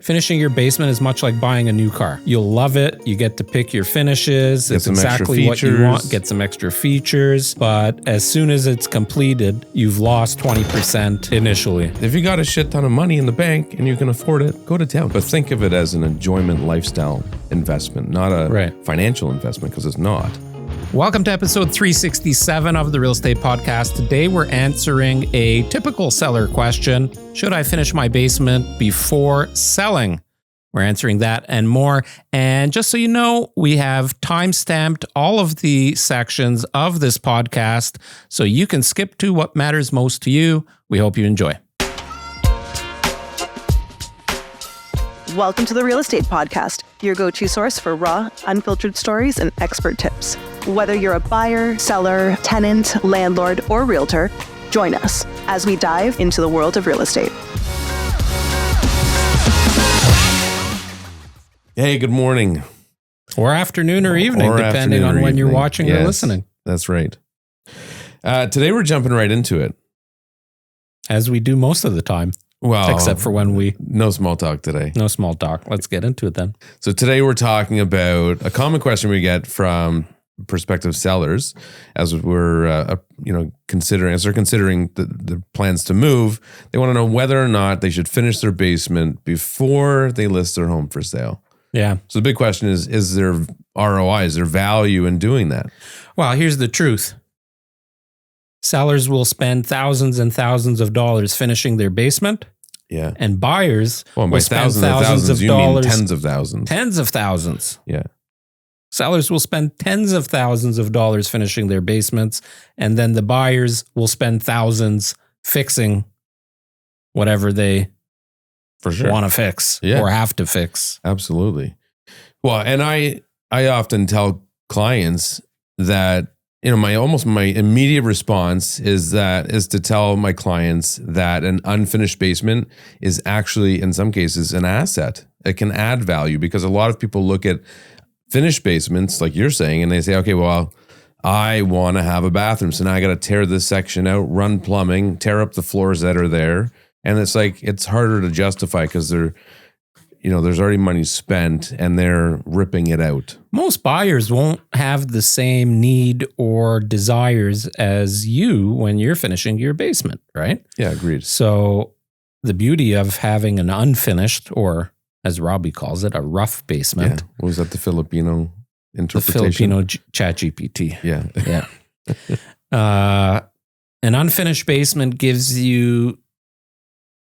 Finishing your basement is much like buying a new car. You'll love it. You get to pick your finishes. It's exactly what you want. Get some extra features. But as soon as it's completed, you've lost 20% initially. If you got a shit ton of money in the bank and you can afford it, go to town. But think of it as an enjoyment lifestyle investment, not a financial investment, because it's not. Welcome to episode 367 of the Real Estate Podcast. Today we're answering a typical seller question. Should I finish my basement before selling? We're answering that and more. And just so you know, we have time-stamped all of the sections of this podcast so you can skip to what matters most to you. We hope you enjoy. Welcome to the Real Estate Podcast, your go-to source for raw, unfiltered stories and expert tips. Whether you're a buyer, seller, tenant, landlord, or realtor, join us as we dive into the world of real estate. Hey, good morning. Or afternoon or evening, depending on when you're watching or listening. That's right. Today we're jumping right into it. As we do most of the time. Well, except for when we... No small talk today. No small talk. Let's get into it then. So today we're talking about a common question we get from prospective sellers as we're, considering the plans to move. They want to know whether or not they should finish their basement before they list their home for sale. Yeah. So the big question is there ROI? Is there value in doing that? Well, here's the truth. Sellers will spend thousands and thousands of dollars finishing their basement. Yeah. And buyers will spend thousands of you dollars. Mean tens of thousands. Tens of thousands. Yeah. Sellers will spend tens of thousands of dollars finishing their basements, and then the buyers will spend thousands fixing whatever they want to fix or have to fix. Absolutely. Well, and I often tell clients that, my immediate response is to tell my clients that an unfinished basement is actually, in some cases, an asset. It can add value because a lot of people look at finished basements, like you're saying, and they say, okay, well, I want to have a bathroom. So now I got to tear this section out, run plumbing, tear up the floors that are there. And it's like, it's harder to justify because there's already money spent and they're ripping it out. Most buyers won't have the same need or desires as you when you're finishing your basement, right? Yeah, agreed. So the beauty of having an unfinished, or as Robbie calls it, a rough basement. Yeah. Was that the Filipino interpretation? The Filipino ChatGPT. Yeah. An unfinished basement gives you...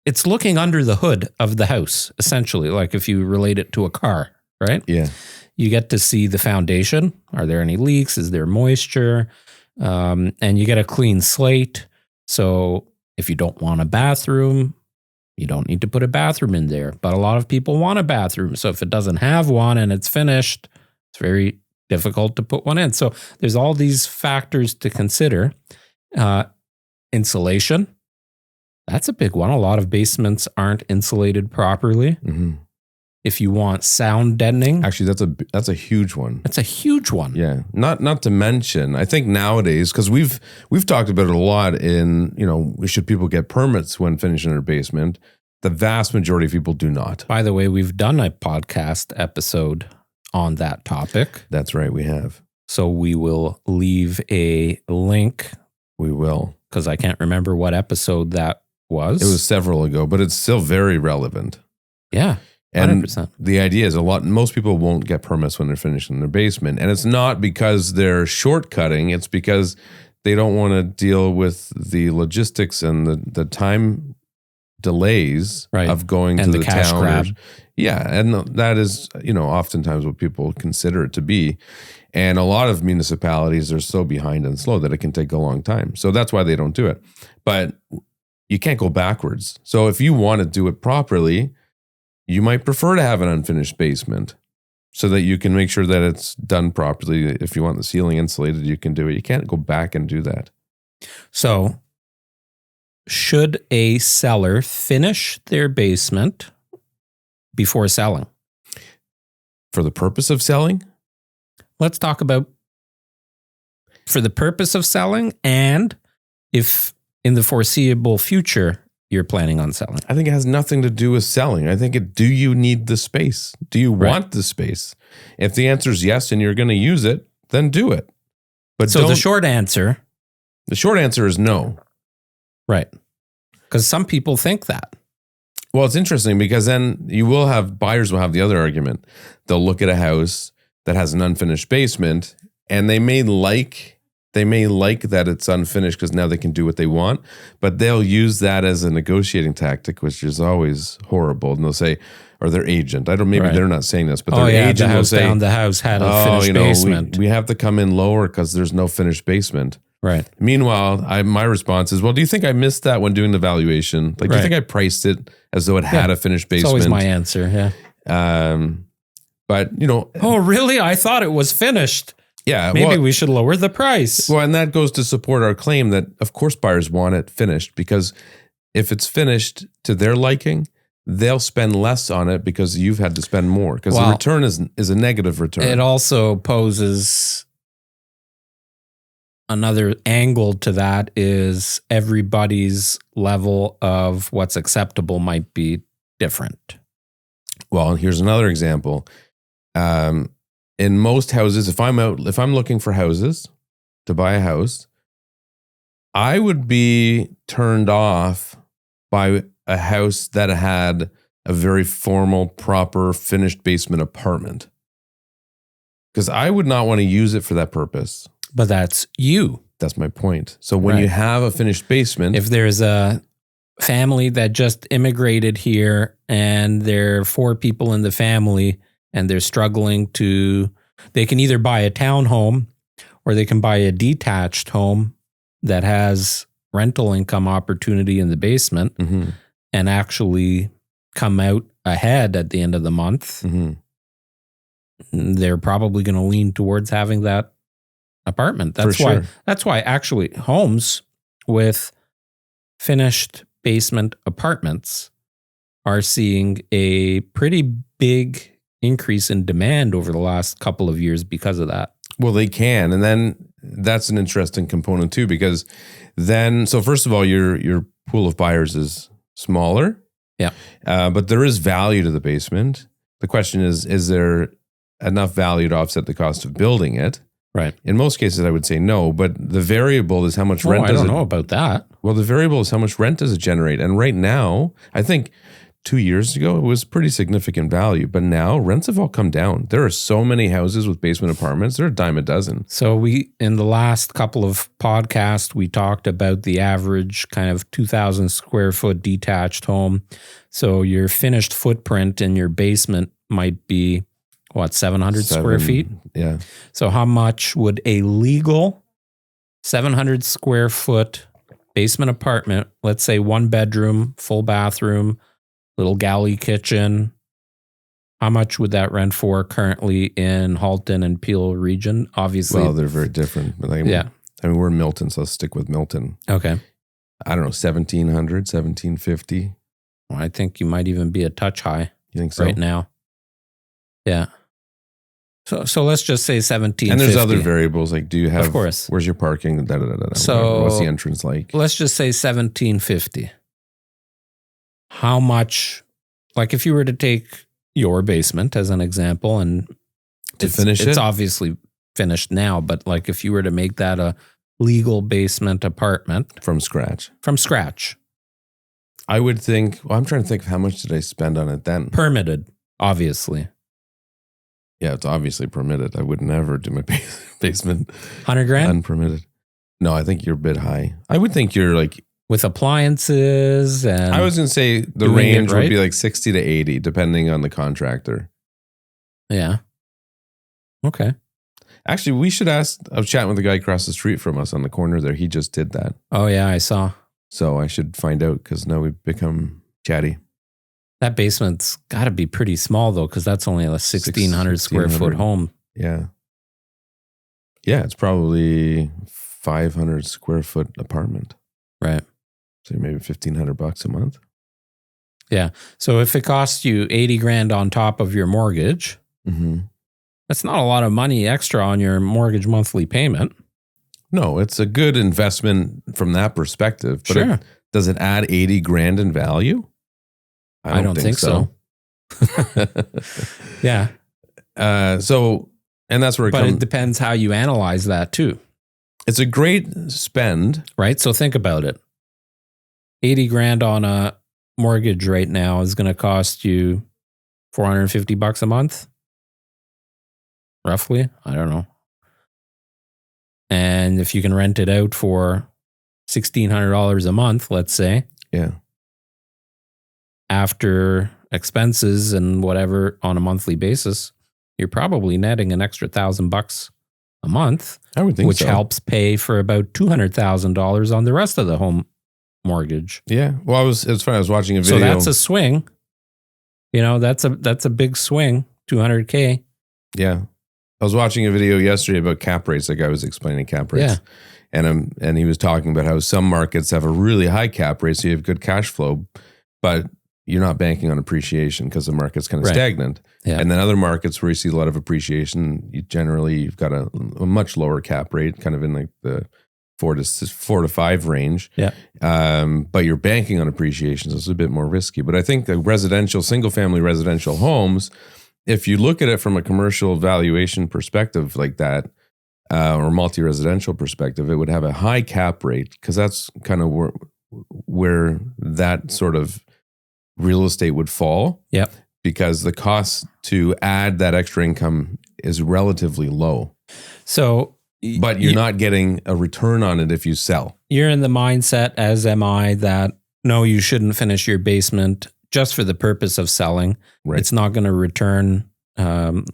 It's looking under the hood of the house, essentially, like if you relate it to a car, right? Yeah. You get to see the foundation. Are there any leaks? Is there moisture? And you get a clean slate. So if you don't want a bathroom, you don't need to put a bathroom in there. But a lot of people want a bathroom. So if it doesn't have one and it's finished, it's very difficult to put one in. So there's all these factors to consider. Insulation. That's a big one. A lot of basements aren't insulated properly. Mm-hmm. If you want sound deadening. Actually, that's a huge one. That's a huge one. Yeah. Not to mention, I think nowadays, because we've talked about it a lot in, should people get permits when finishing their basement? The vast majority of people do not. By the way, we've done a podcast episode on that topic. That's right, we have. So we will leave a link. We will. Because I can't remember what episode that was. It was several ago, but it's still very relevant. Yeah, 100%. And the idea is most people won't get permits when they're finishing their basement. And it's not because they're shortcutting. It's because they don't want to deal with the logistics and the time delays of going and to the the cash town. grab. Yeah, and that is, oftentimes what people consider it to be. And a lot of municipalities are so behind and slow that it can take a long time. So that's why they don't do it. But you can't go backwards. So if you want to do it properly, you might prefer to have an unfinished basement so that you can make sure that it's done properly. If you want the ceiling insulated, you can do it. You can't go back and do that. So should a seller finish their basement before selling? For the purpose of selling? Let's talk about for the purpose of selling, and if in the foreseeable future you're planning on selling? I think it has nothing to do with selling. I think do you need the space? Do you want the space? If the answer is yes and you're going to use it, then do it. But so the short answer is no. Right. Because some people think that. Well, it's interesting because then buyers will have the other argument. They'll look at a house that has an unfinished basement and they may like that it's unfinished because now they can do what they want, but they'll use that as a negotiating tactic, which is always horrible. And they'll say, or their agent, they're not saying this, but their agent will say, the house had a finished basement. We have to come in lower because there's no finished basement. Right. Meanwhile, my response is, well, do you think I missed that when doing the valuation? Like, do you think I priced it as though it had a finished basement? It's always my answer, yeah. But, oh, really? I thought it was finished. Yeah. Maybe we should lower the price. Well, and that goes to support our claim that, of course, buyers want it finished because if it's finished to their liking, they'll spend less on it because you've had to spend more because the return is a negative return. It also poses another angle to that is everybody's level of what's acceptable might be different. Well, and here's another example. In most houses, if I'm looking for houses to buy a house, I would be turned off by a house that had a very formal, proper, finished basement apartment. Because I would not want to use it for that purpose. But that's you. That's my point. So when you have a finished basement, if there's a family that just immigrated here and there are 4 people in the family and they're struggling they can either buy a townhome or they can buy a detached home that has rental income opportunity in the basement and actually come out ahead at the end of the month, they're probably going to lean towards having that apartment. That's why actually homes with finished basement apartments are seeing a pretty big increase in demand over the last couple of years because of that. Well, they can. And then that's an interesting component too, because then, so first of all, your pool of buyers is smaller. Yeah. But there is value to the basement. The question is there enough value to offset the cost of building it? Right. In most cases, I would say no, but the variable is how much rent does it... I don't know about that. Well, the variable is how much rent does it generate? And right now, I think 2 years ago, it was pretty significant value, but now rents have all come down. There are so many houses with basement apartments. They're a dime a dozen. So in the last couple of podcasts, we talked about the average kind of 2,000 square foot detached home. So your finished footprint in your basement might be 700 square feet? Yeah. So how much would a legal 700 square foot basement apartment, let's say 1 bedroom, full bathroom, little galley kitchen, how much would that rent for currently in Halton and Peel region? Obviously. Well, they're very different. But we're Milton, so let's stick with Milton. Okay. I don't know, 1,700, 1,750. Well, I think you might even be a touch high. You think so? Right now. Yeah. So let's just say 1,750. And there's other variables like do you have, of course, where's your parking? So what's the entrance like? Let's just say 1,750. How much, like if you were to take your basement as an example and it's obviously finished now, but like if you were to make that a legal basement apartment. From scratch. I would think, I'm trying to think of how much did I spend on it then? Permitted, obviously. Yeah, it's obviously permitted. I would never do my basement 100 grand unpermitted. No, I think you're a bit high. I would think you're like with appliances and I was going to say the range would be like 60 to 80 depending on the contractor. Yeah. Okay. Actually, we should ask. I was chatting with the guy across the street from us on the corner there. He just did that. Oh yeah, I saw. So I should find out because now we've become chatty. That basement's got to be pretty small, though, because that's only a 1,600 square foot home. Yeah. Yeah, it's probably 500 square foot apartment. Right. So maybe $1,500 a month. Yeah. So if it costs you 80 grand on top of your mortgage, that's not a lot of money extra on your mortgage monthly payment. No, it's a good investment from that perspective, but does it add 80 grand in value? I don't think so. Yeah. So, and that's where it depends how you analyze that too. It's a great spend. Right? So think about it. 80 grand on a mortgage right now is going to cost you $450 a month. Roughly. I don't know. And if you can rent it out for $1,600 a month, let's say. Yeah. After expenses and whatever on a monthly basis, you're probably netting an extra $1,000 a month. I would think which helps pay for about $200,000 on the rest of the home mortgage. Yeah. Well, it's funny. I was watching a video. So that's a swing. You know, that's a big swing, $200K. Yeah. I was watching a video yesterday about cap rates. That guy was explaining cap rates. Yeah. And he was talking about how some markets have a really high cap rate, so you have good cash flow, but you're not banking on appreciation because the market's kind of stagnant. Yeah. And then other markets where you see a lot of appreciation, you've got a much lower cap rate, kind of in like the 4 to 5 range. Yeah. But you're banking on appreciation, so it's a bit more risky. But I think the single family residential homes, if you look at it from a commercial valuation perspective like that, or multi-residential perspective, it would have a high cap rate because that's kind of where that sort of real estate would fall. Yep. Because the cost to add that extra income is relatively low. So, but you're not getting a return on it if you sell. You're in the mindset, as am I, that no, you shouldn't finish your basement just for the purpose of selling. Right. It's not going to return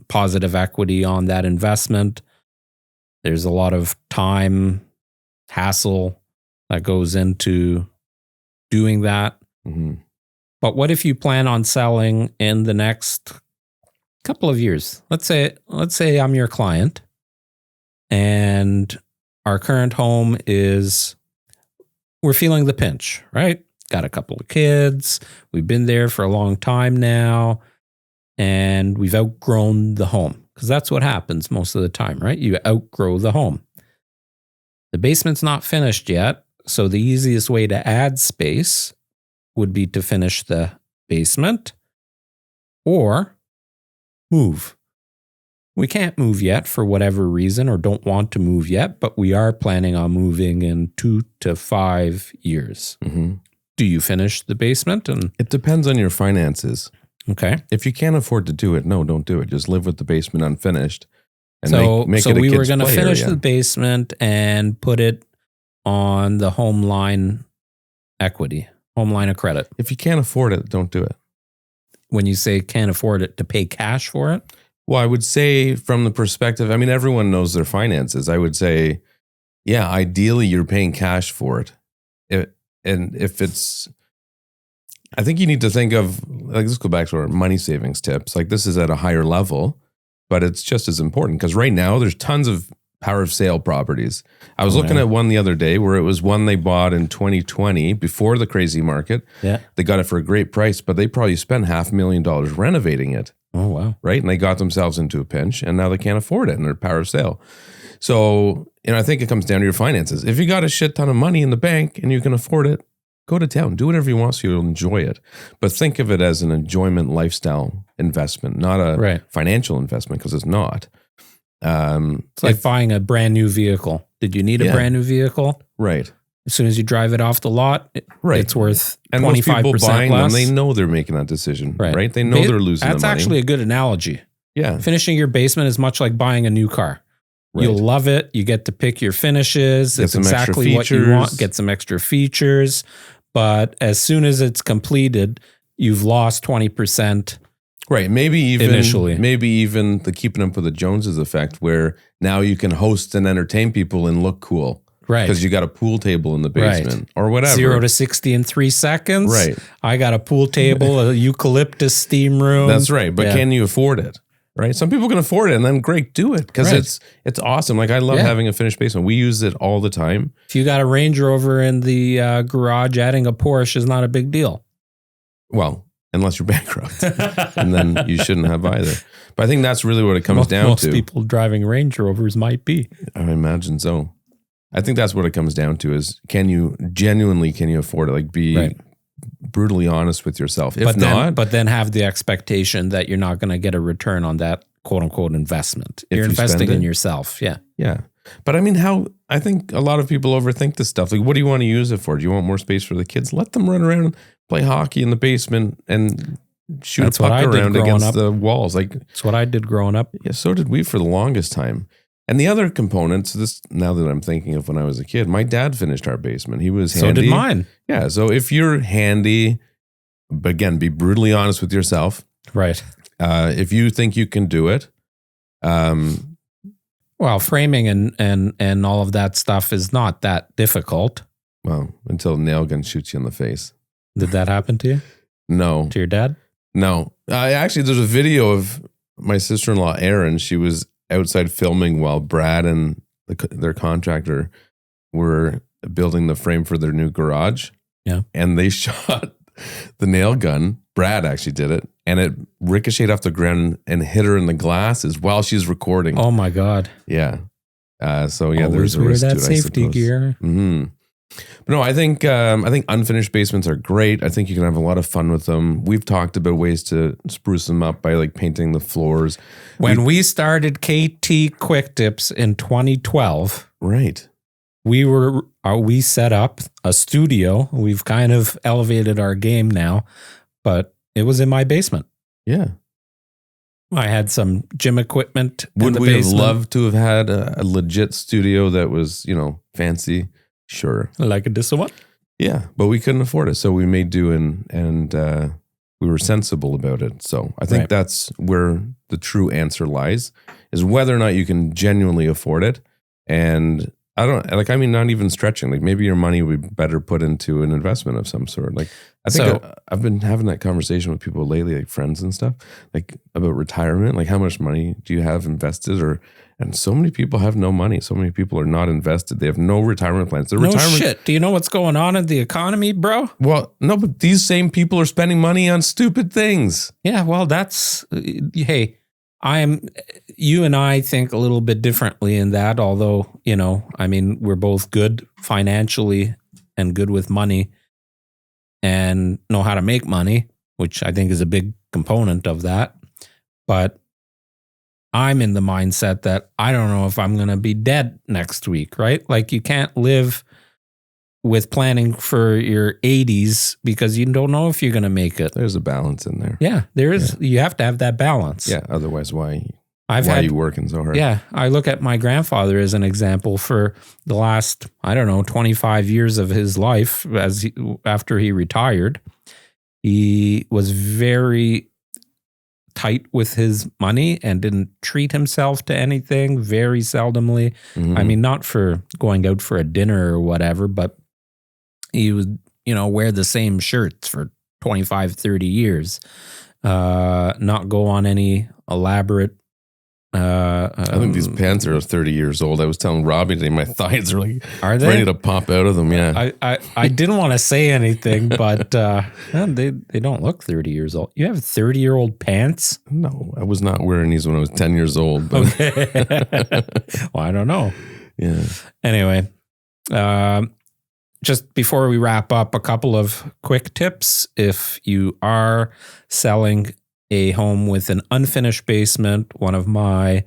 positive equity on that investment. There's a lot of time, hassle that goes into doing that. Mm-hmm. But what if you plan on selling in the next couple of years? Let's say I'm your client and our current home we're feeling the pinch, right? Got a couple of kids. We've been there for a long time now and we've outgrown the home because that's what happens most of the time, right? You outgrow the home. The basement's not finished yet. So the easiest way to add space would be to finish the basement or move. We can't move yet for whatever reason or don't want to move yet, but we are planning on moving in 2 to 5 years. Mm-hmm. Do you finish the basement? And it depends on your finances. Okay. If you can't afford to do it, no, don't do it. Just live with the basement unfinished. And make so it a we were kid's going to play finish area. the basement and put it on the home line equity. Home line of credit. If you can't afford it, don't do it. When you say can't afford it, to pay cash for it? Well, I would say from the perspective, I mean, everyone knows their finances. I would say, yeah, ideally you're paying cash for it. I think you need to think of, like, let's go back to our money savings tips. Like, this is at a higher level, but it's just as important because right now there's tons of power of sale properties. I was looking at one the other day where it was one they bought in 2020 before the crazy market. Yeah. They got it for a great price, but they probably spent $500,000 renovating it. Oh, wow. Right. And they got themselves into a pinch and now they can't afford it and they're power of sale. So, I think it comes down to your finances. If you got a shit ton of money in the bank and you can afford it, go to town, do whatever you want so you'll enjoy it. But think of it as an enjoyment lifestyle investment, not a financial investment because it's not. It's like buying a brand new vehicle. Did you need a brand new vehicle? Right. As soon as you drive it off the lot, it's worth 25% and most people buying less. them, they know they're making that decision, right? They know they're losing the money. That's actually a good analogy. Yeah. Finishing your basement is much like buying a new car. Right. You'll love it. You get to pick your finishes. It's exactly what you want. Get some extra features. But as soon as it's completed, you've lost 20%. Right. Maybe even initially. Maybe even the keeping up with the Joneses effect where now you can host and entertain people and look cool. Right. Because you got a pool table in the basement or whatever. 0 to 60 in 3 seconds. Right. I got a pool table, a eucalyptus steam room. That's right. But can you afford it? Right. Some people can afford it and then great, do it because it's awesome. Like I love having a finished basement. We use it all the time. If you got a Range Rover in the garage, adding a Porsche is not a big deal. Well, unless you're bankrupt and then you shouldn't have either. But I think that's really what it comes down to. Most people driving Range Rovers might be. I imagine so. I think that's what it comes down to is can you afford it? Like be brutally honest with yourself. If but then have the expectation that you're not going to get a return on that quote unquote investment. You're investing in yourself. Yeah. Yeah. But I mean, I think a lot of people overthink this stuff. Like, what do you want to use it for? Do you want more space for the kids? Let them run around and play hockey in the basement and shoot a puck around against the walls. Like, that's what I did growing up. Yeah, so did we for the longest time. And the other components, now that I'm thinking of when I was a kid, my dad finished our basement. He was handy. So did mine. Yeah. So if you're handy, but again, be brutally honest with yourself. Right. If you think you can do it. Well, framing and all of that stuff is not that difficult. Well, until a nail gun shoots you in the face. Did that happen to you? No. To your dad? No. Actually, there's a video of my sister-in-law, Erin. She was outside filming while Brad and their contractor were building the frame for their new garage. Yeah. And they shot the nail gun. Brad actually did it. And it ricocheted off the ground and hit her in the glasses while she's recording. Oh my God. Yeah. So yeah, always there's a risk that to it, safety gear. Mm-hmm. But no, I think unfinished basements are great. I think you can have a lot of fun with them. We've talked about ways to spruce them up by like painting the floors. When we started KT Quick Tips in 2012, right, we set up a studio. We've kind of elevated our game now, but it was in my basement. Yeah. I had some gym equipment. Would we have loved to have had a legit studio that was, fancy? Sure. Like this one? Yeah, but we couldn't afford it. So we made do and we were sensible about it. So I think that's where the true answer lies, is whether or not you can genuinely afford it. And not even stretching. Like maybe your money would be better put into an investment of some sort. Like I think I've been having that conversation with people lately, like friends and stuff, like about retirement. Like how much money do you have invested? And so many people have no money. So many people are not invested. They have no retirement plans. Shit. Do you know what's going on in the economy, bro? Well, no, but these same people are spending money on stupid things. Yeah, well, that's, hey, you and I think a little bit differently in that, although, we're both good financially and good with money and know how to make money, which I think is a big component of that. But I'm in the mindset that I don't know if I'm going to be dead next week, right? Like you can't live with planning for your 80s because you don't know if you're going to make it. There's a balance in there. Yeah, there is. Yeah. You have to have that balance. Yeah, otherwise why are you working so hard? Yeah, I look at my grandfather as an example for the last, 25 years of his life after he retired. He was very tight with his money and didn't treat himself to anything, very seldomly. Mm-hmm. Not for going out for a dinner or whatever, but he would, wear the same shirts for 25, 30 years, not go on any elaborate. I think these pants are 30 years old. I was telling Robbie today, my thighs are ready to pop out of them. Yeah. I didn't want to say anything, but they don't look 30 years old. You have 30-year-old pants? No, I was not wearing these when I was 10 years old. But. Okay. Well, I don't know. Yeah. Anyway, just before we wrap up, a couple of quick tips. If you are selling a home with an unfinished basement, one of my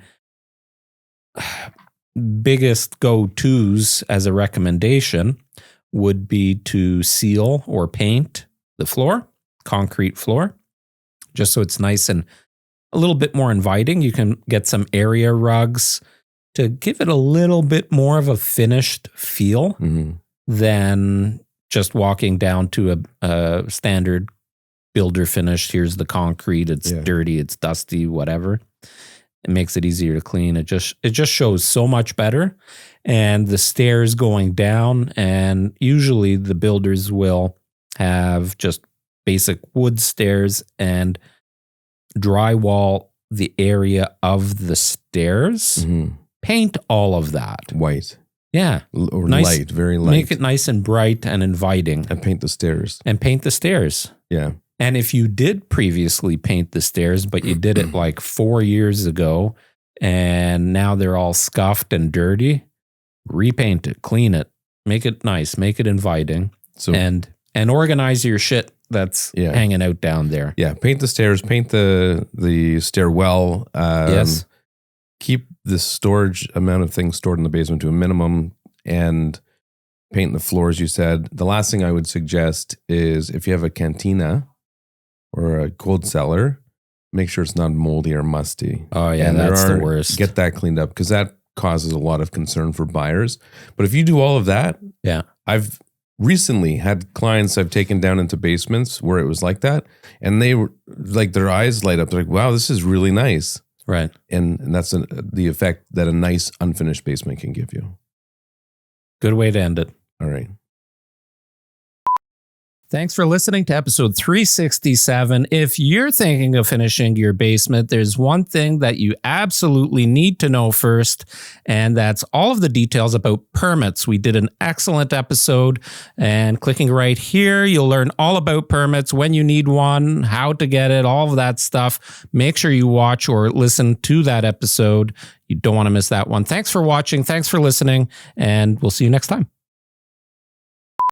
biggest go-tos as a recommendation would be to seal or paint the floor, concrete floor, just so it's nice and a little bit more inviting. You can get some area rugs to give it a little bit more of a finished feel than just walking down to a standard builder finished. Here's the concrete. It's dirty. It's dusty, whatever. It makes it easier to clean. It just shows so much better. And the stairs going down, and usually the builders will have just basic wood stairs and drywall the area of the stairs. Paint all of that. White. Yeah. Or nice, light, very light. Make it nice and bright and inviting. And paint the stairs. Yeah. And if you did previously paint the stairs, but you did it like 4 years ago, and now they're all scuffed and dirty, repaint it, clean it, make it nice, make it inviting, So and organize your shit that's hanging out down there. Yeah, paint the stairs, paint the stairwell. Yes. Keep the storage amount of things stored in the basement to a minimum, and paint the floors, you said. The last thing I would suggest is if you have a cantina or a cold cellar, make sure it's not moldy or musty. Oh, yeah, and that's the worst. Get that cleaned up, because that causes a lot of concern for buyers. But if you do all of that, I've recently had clients I've taken down into basements where it was like that, and they were like, their eyes light up. They're like, wow, this is really nice. Right. And that's the effect that a nice unfinished basement can give you. Good way to end it. All right. Thanks for listening to episode 367. If you're thinking of finishing your basement, there's one thing that you absolutely need to know first, and that's all of the details about permits. We did an excellent episode, and clicking right here, you'll learn all about permits, when you need one, how to get it, all of that stuff. Make sure you watch or listen to that episode. You don't want to miss that one. Thanks for watching. Thanks for listening, and we'll see you next time.